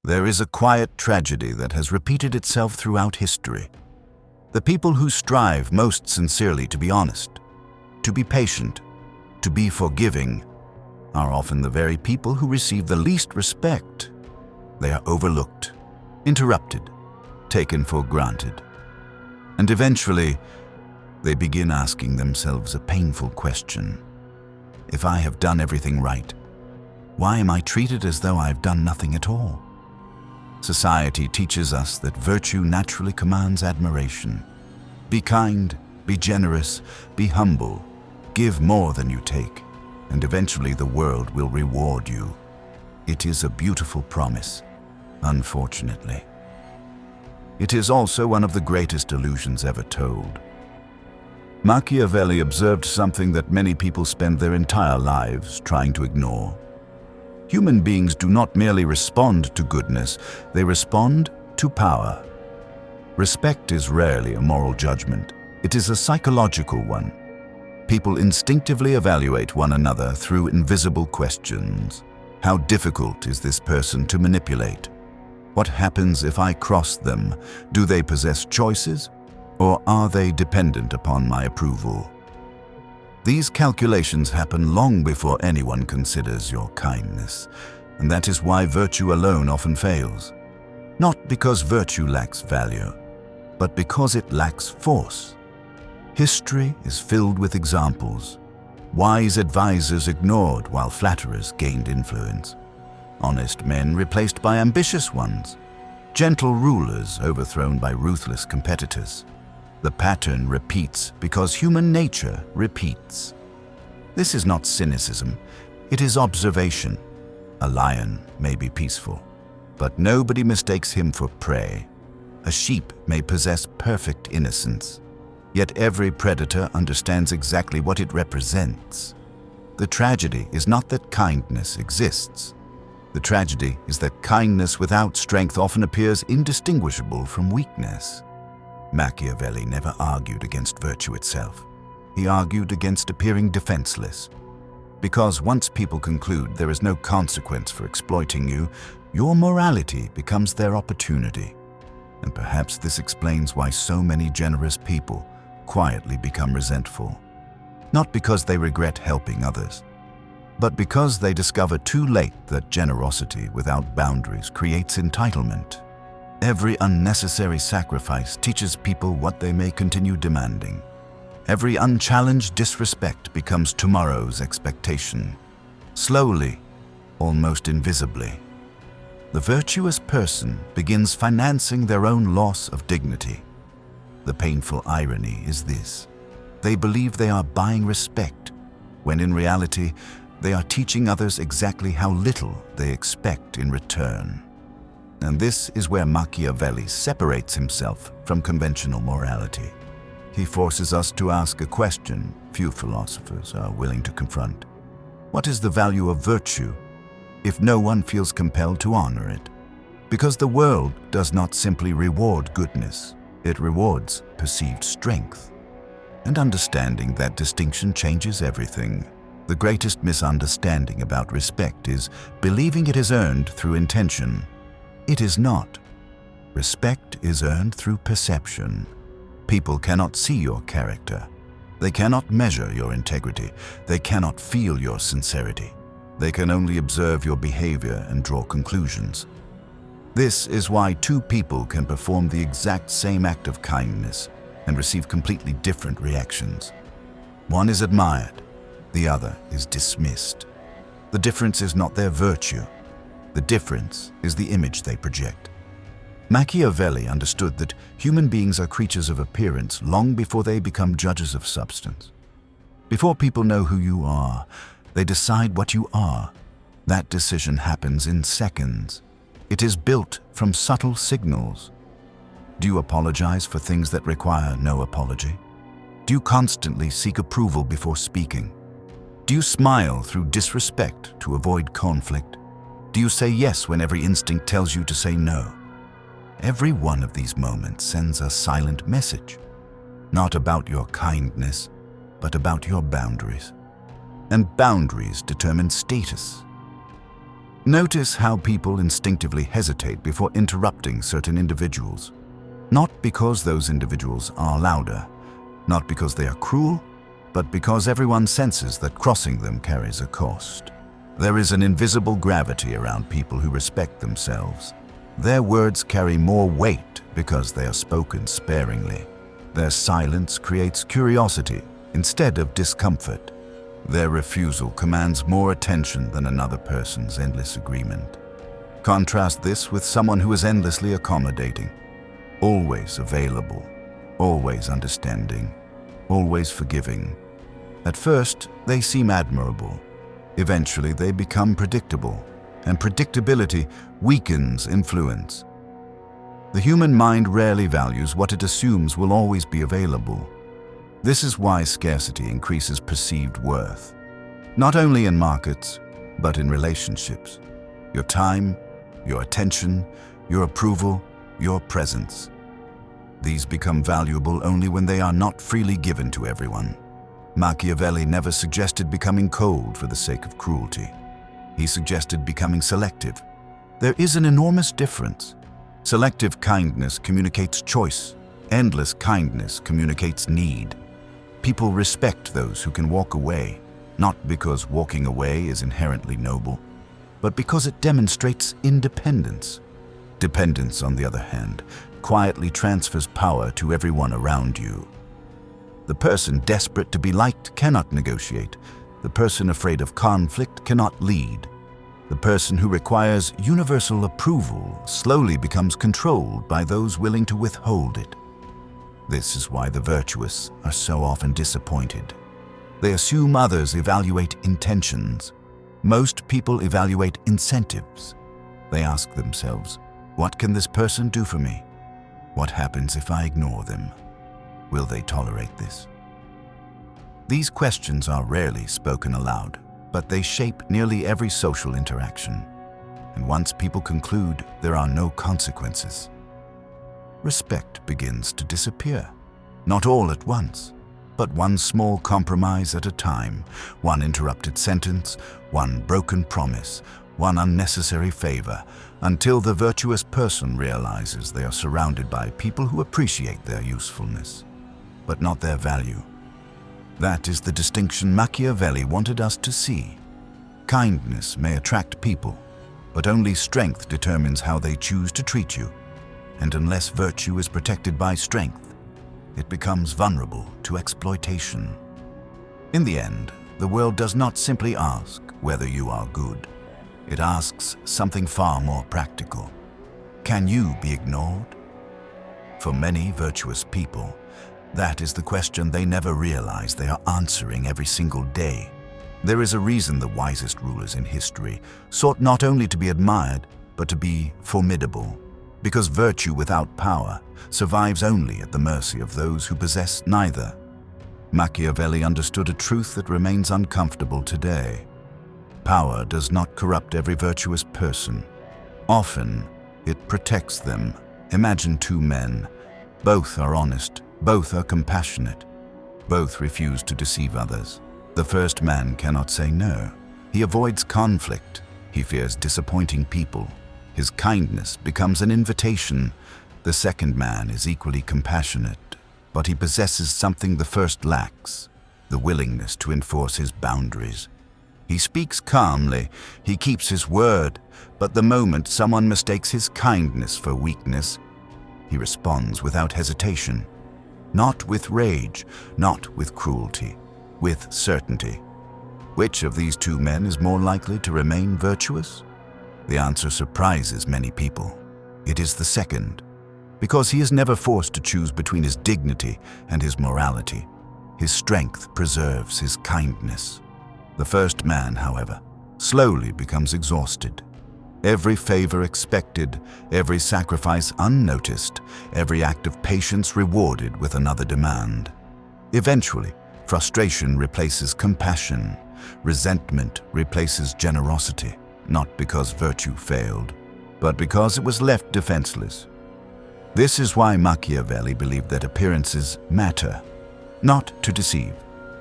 There is a quiet tragedy that has repeated itself throughout history. The people who strive most sincerely to be honest, to be patient, to be forgiving, are often the very people who receive the least respect. They are overlooked, interrupted, taken for granted. And eventually, they begin asking themselves a painful question. If I have done everything right, why am I treated as though I've done nothing at all? Society teaches us that virtue naturally commands admiration. Be kind, be generous, be humble, give more than you take, and eventually the world will reward you. It is a beautiful promise, unfortunately. It is also one of the greatest illusions ever told. Machiavelli observed something that many people spend their entire lives trying to ignore. Human beings do not merely respond to goodness, they respond to power. Respect is rarely a moral judgment. It is a psychological one. People instinctively evaluate one another through invisible questions. How difficult is this person to manipulate? What happens if I cross them? Do they possess choices, or are they dependent upon my approval? These calculations happen long before anyone considers your kindness, and that is why virtue alone often fails. Not because virtue lacks value, but because it lacks force. History is filled with examples. Wise advisors ignored while flatterers gained influence. Honest men replaced by ambitious ones. Gentle rulers overthrown by ruthless competitors. The pattern repeats because human nature repeats. This is not cynicism, it is observation. A lion may be peaceful, but nobody mistakes him for prey. A sheep may possess perfect innocence, yet every predator understands exactly what it represents. The tragedy is not that kindness exists. The tragedy is that kindness without strength often appears indistinguishable from weakness. Machiavelli never argued against virtue itself. He argued against appearing defenseless. Because once people conclude there is no consequence for exploiting you, your morality becomes their opportunity. And perhaps this explains why so many generous people quietly become resentful. Not because they regret helping others, but because they discover too late that generosity without boundaries creates entitlement. Every unnecessary sacrifice teaches people what they may continue demanding. Every unchallenged disrespect becomes tomorrow's expectation. Slowly, almost invisibly, the virtuous person begins financing their own loss of dignity. The painful irony is this: they believe they are buying respect, when in reality, they are teaching others exactly how little they expect in return. And this is where Machiavelli separates himself from conventional morality. He forces us to ask a question few philosophers are willing to confront. What is the value of virtue if no one feels compelled to honor it? Because the world does not simply reward goodness, it rewards perceived strength. And understanding that distinction changes everything. The greatest misunderstanding about respect is believing it is earned through intention. It is not. Respect is earned through perception. People cannot see your character. They cannot measure your integrity. They cannot feel your sincerity. They can only observe your behavior and draw conclusions. This is why two people can perform the exact same act of kindness and receive completely different reactions. One is admired, the other is dismissed. The difference is not their virtue. The difference is the image they project. Machiavelli understood that human beings are creatures of appearance long before they become judges of substance. Before people know who you are, they decide what you are. That decision happens in seconds. It is built from subtle signals. Do you apologize for things that require no apology? Do you constantly seek approval before speaking? Do you smile through disrespect to avoid conflict? Do you say yes when every instinct tells you to say no? Every one of these moments sends a silent message, not about your kindness, but about your boundaries. And boundaries determine status. Notice how people instinctively hesitate before interrupting certain individuals. Not because those individuals are louder, not because they are cruel, but because everyone senses that crossing them carries a cost. There is an invisible gravity around people who respect themselves. Their words carry more weight because they are spoken sparingly. Their silence creates curiosity instead of discomfort. Their refusal commands more attention than another person's endless agreement. Contrast this with someone who is endlessly accommodating, always available, always understanding, always forgiving. At first, they seem admirable. Eventually, they become predictable, and predictability weakens influence. The human mind rarely values what it assumes will always be available. This is why scarcity increases perceived worth, not only in markets, but in relationships. Your time, your attention, your approval, your presence. These become valuable only when they are not freely given to everyone. Machiavelli never suggested becoming cold for the sake of cruelty. He suggested becoming selective. There is an enormous difference. Selective kindness communicates choice. Endless kindness communicates need. People respect those who can walk away, not because walking away is inherently noble, but because it demonstrates independence. Dependence, on the other hand, quietly transfers power to everyone around you. The person desperate to be liked cannot negotiate. The person afraid of conflict cannot lead. The person who requires universal approval slowly becomes controlled by those willing to withhold it. This is why the virtuous are so often disappointed. They assume others evaluate intentions. Most people evaluate incentives. They ask themselves, what can this person do for me? What happens if I ignore them? Will they tolerate this? These questions are rarely spoken aloud, but they shape nearly every social interaction. And once people conclude there are no consequences, respect begins to disappear. Not all at once, but one small compromise at a time, one interrupted sentence, one broken promise, one unnecessary favor, until the virtuous person realizes they are surrounded by people who appreciate their usefulness, but not their value. That is the distinction Machiavelli wanted us to see. Kindness may attract people, but only strength determines how they choose to treat you. And unless virtue is protected by strength, it becomes vulnerable to exploitation. In the end, the world does not simply ask whether you are good. It asks something far more practical. Can you be ignored? For many virtuous people, that is the question they never realize they are answering every single day. There is a reason the wisest rulers in history sought not only to be admired, but to be formidable. Because virtue without power survives only at the mercy of those who possess neither. Machiavelli understood a truth that remains uncomfortable today. Power does not corrupt every virtuous person. Often, it protects them. Imagine two men. Both are honest. Both are compassionate. Both refuse to deceive others. The first man cannot say no. He avoids conflict. He fears disappointing people. His kindness becomes an invitation. The second man is equally compassionate, but he possesses something the first lacks, the willingness to enforce his boundaries. He speaks calmly, he keeps his word, but the moment someone mistakes his kindness for weakness, he responds without hesitation. Not with rage, not with cruelty, with certainty. Which of these two men is more likely to remain virtuous? The answer surprises many people. It is the second, because he is never forced to choose between his dignity and his morality. His strength preserves his kindness. The first man, however, slowly becomes exhausted. Every favor expected, every sacrifice unnoticed, every act of patience rewarded with another demand. Eventually, frustration replaces compassion, resentment replaces generosity, not because virtue failed, but because it was left defenseless. This is why Machiavelli believed that appearances matter, not to deceive,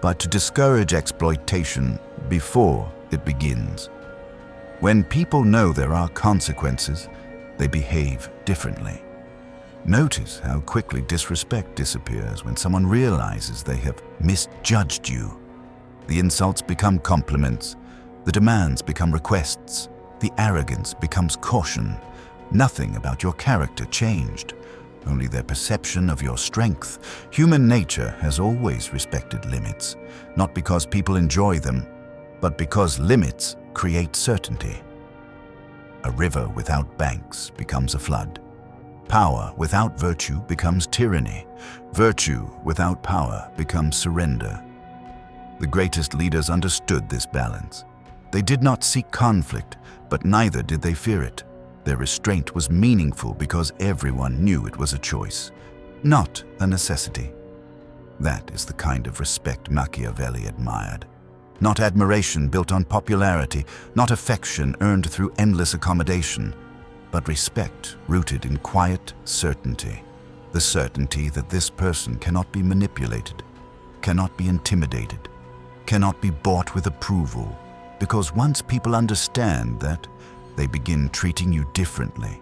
but to discourage exploitation before it begins. When people know there are consequences, they behave differently. Notice how quickly disrespect disappears when someone realizes they have misjudged you. The insults become compliments, the demands become requests, the arrogance becomes caution. Nothing about your character changed, only their perception of your strength. Human nature has always respected limits, not because people enjoy them, but because limits create certainty. A river without banks becomes a flood. Power without virtue becomes tyranny. Virtue without power becomes surrender. The greatest leaders understood this balance. They did not seek conflict, but neither did they fear it. Their restraint was meaningful because everyone knew it was a choice, not a necessity. That is the kind of respect Machiavelli admired. Not admiration built on popularity, not affection earned through endless accommodation, but respect rooted in quiet certainty. The certainty that this person cannot be manipulated, cannot be intimidated, cannot be bought with approval, because once people understand that, they begin treating you differently.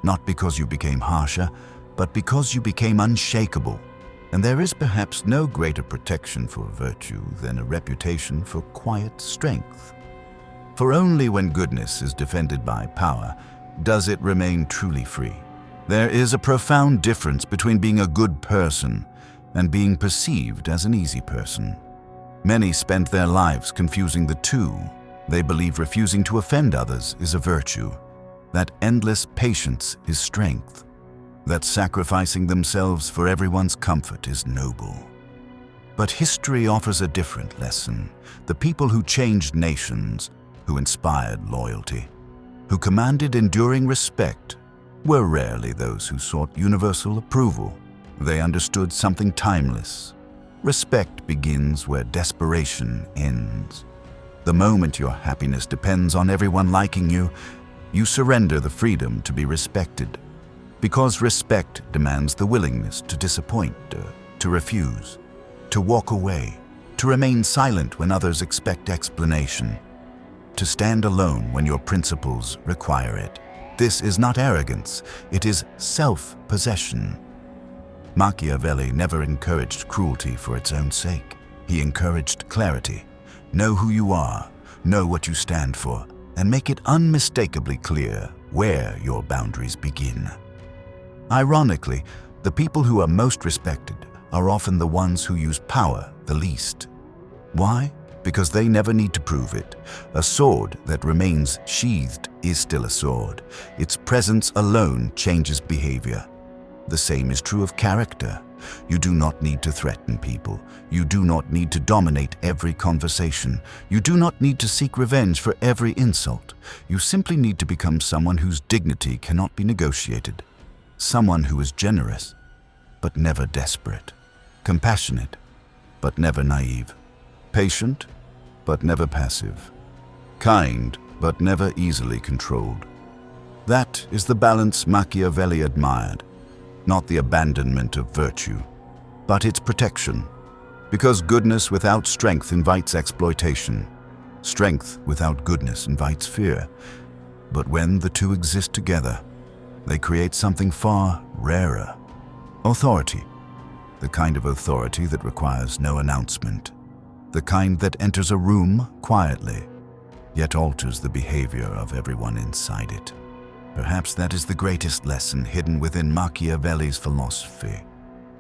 Not because you became harsher, but because you became unshakable. And there is perhaps no greater protection for virtue than a reputation for quiet strength. For only when goodness is defended by power does it remain truly free. There is a profound difference between being a good person and being perceived as an easy person. Many spend their lives confusing the two. They believe refusing to offend others is a virtue, that endless patience is strength, that sacrificing themselves for everyone's comfort is noble. But history offers a different lesson. The people who changed nations, who inspired loyalty, who commanded enduring respect, were rarely those who sought universal approval. They understood something timeless. Respect begins where desperation ends. The moment your happiness depends on everyone liking you, you surrender the freedom to be respected. Because respect demands the willingness to disappoint, to refuse, to walk away, to remain silent when others expect explanation, to stand alone when your principles require it. This is not arrogance, it is self-possession. Machiavelli never encouraged cruelty for its own sake. He encouraged clarity. Know who you are, know what you stand for, and make it unmistakably clear where your boundaries begin. Ironically, the people who are most respected are often the ones who use power the least. Why? Because they never need to prove it. A sword that remains sheathed is still a sword. Its presence alone changes behavior. The same is true of character. You do not need to threaten people. You do not need to dominate every conversation. You do not need to seek revenge for every insult. You simply need to become someone whose dignity cannot be negotiated. Someone who is generous, but never desperate. Compassionate, but never naive. Patient, but never passive. Kind, but never easily controlled. That is the balance Machiavelli admired. Not the abandonment of virtue, but its protection. Because goodness without strength invites exploitation. Strength without goodness invites fear. But when the two exist together, they create something far rarer. Authority. The kind of authority that requires no announcement. The kind that enters a room quietly, yet alters the behavior of everyone inside it. Perhaps that is the greatest lesson hidden within Machiavelli's philosophy.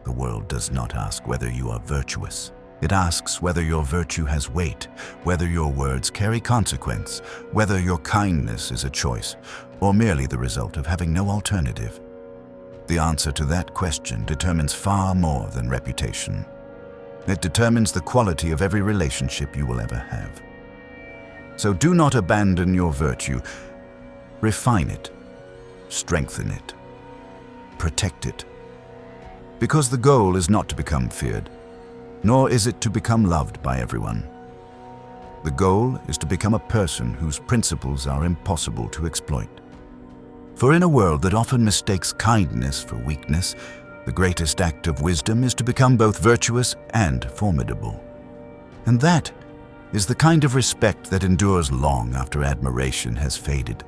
The world does not ask whether you are virtuous. It asks whether your virtue has weight, whether your words carry consequence, whether your kindness is a choice, or merely the result of having no alternative. The answer to that question determines far more than reputation. It determines the quality of every relationship you will ever have. So do not abandon your virtue. Refine it. Strengthen it. Protect it. Because the goal is not to become feared, nor is it to become loved by everyone. The goal is to become a person whose principles are impossible to exploit. For in a world that often mistakes kindness for weakness, the greatest act of wisdom is to become both virtuous and formidable. And that is the kind of respect that endures long after admiration has faded.